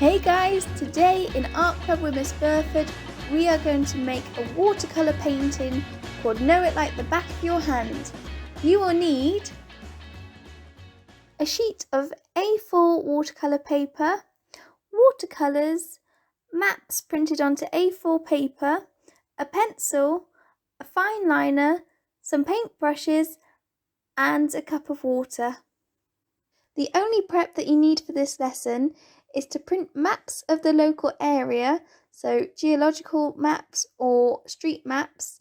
Hey guys, today in Art Club with Miss Burford, we are going to make a watercolour painting called Know It Like the Back of Your Hand. You will need a sheet of A4 watercolour paper, watercolours, maps printed onto A4 paper, a pencil, a fine liner, some paint brushes and a cup of water. The only prep that you need for this lesson is to print maps of the local area, so geological maps or street maps,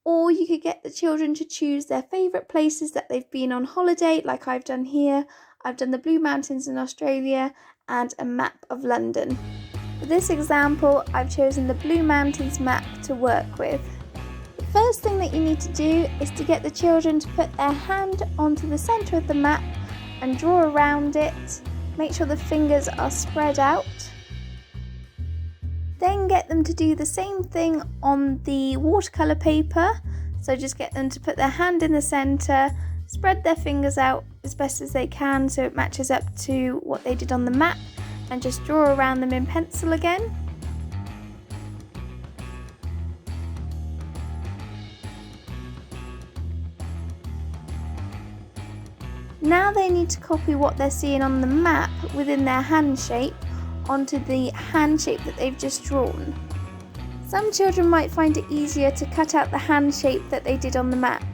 or you could get the children to choose their favourite places that they've been on holiday, like I've done here. I've done the Blue Mountains in Australia and a map of London. For this example, I've chosen the Blue Mountains map to work with. The first thing that you need to do is to get the children to put their hand onto the centre of the map and draw around it. Make sure the fingers are spread out. Then get them to do the same thing on the watercolour paper. So just get them to put their hand in the centre, spread their fingers out as best as they can so it matches up to what they did on the map, and just draw around them in pencil again. Now they need to copy what they're seeing on the map within their hand shape onto the hand shape that they've just drawn. Some children might find it easier to cut out the hand shape that they did on the map.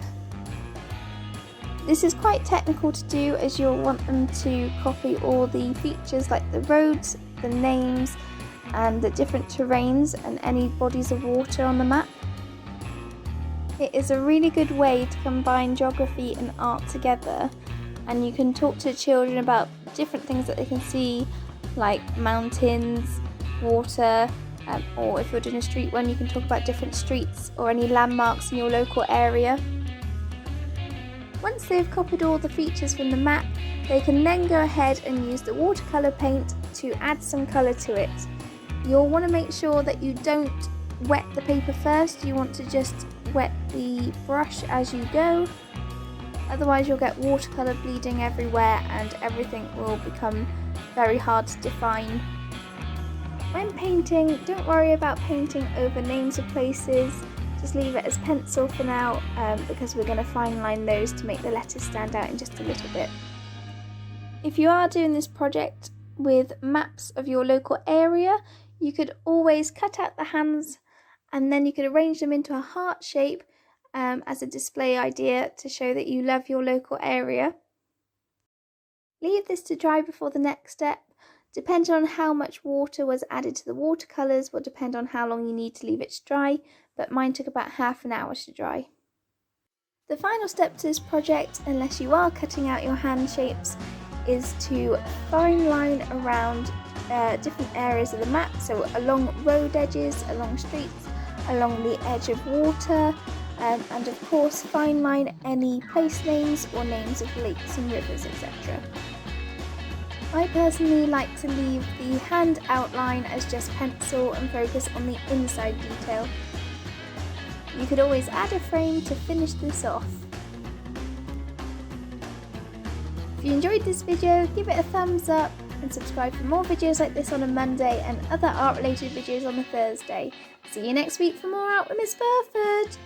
This is quite technical to do, as you'll want them to copy all the features like the roads, the names and the different terrains and any bodies of water on the map. It is a really good way to combine geography and art together. And you can talk to children about different things that they can see, like mountains, water, or if you're doing a street one, you can talk about different streets or any landmarks in your local area. Once they've copied all the features from the map, they can then go ahead and use the watercolour paint to add some colour to it. You'll want to make sure that you don't wet the paper first, you want to just wet the brush as you go. Otherwise you'll get watercolour bleeding everywhere and everything will become very hard to define. When painting, don't worry about painting over names of places, just leave it as pencil for now because we're going to fine line those to make the letters stand out in just a little bit. If you are doing this project with maps of your local area, you could always cut out the hands and then you could arrange them into a heart shape as a display idea to show that you love your local area. Leave this to dry before the next step. Depending on how much water was added to the watercolours will depend on how long you need to leave it to dry, but mine took about half an hour to dry. The final step to this project, unless you are cutting out your hand shapes, is to fine line around different areas of the map, so along road edges, along streets, along the edge of water, and of course fine line any place names or names of lakes and rivers, etc. I personally like to leave the hand outline as just pencil and focus on the inside detail. You could always add a frame to finish this off. If you enjoyed this video, give it a thumbs up and subscribe for more videos like this on a Monday and other art related videos on a Thursday. See you next week for more Art with Miss Burford!